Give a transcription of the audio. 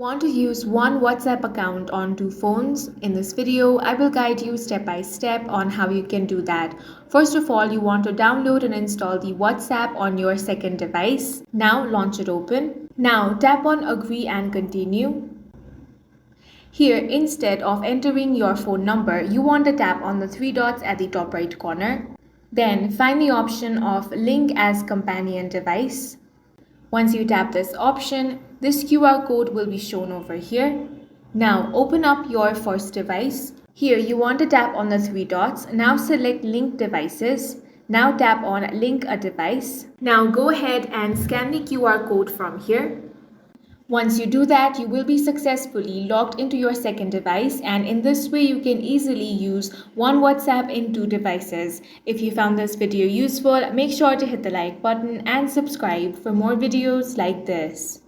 Want to use one WhatsApp account on two phones? In this video, I will guide you step by step on how you can do that. First of all, you want to download and install the WhatsApp on your second device. Now launch it open. Now tap on agree and continue. Here, instead of entering your phone number, you want to tap on the three dots at the top right corner. Then find the option of link as companion device. Once you tap this option, this QR code will be shown over here. Now open up your first device. Here you want to tap on the three dots. Now select link devices. Now tap on link a device. Now go ahead and scan the QR code from here. Once you do that, you will be successfully logged into your second device, and in this way you can easily use one WhatsApp in two devices. If you found this video useful, make sure to hit the like button and subscribe for more videos like this.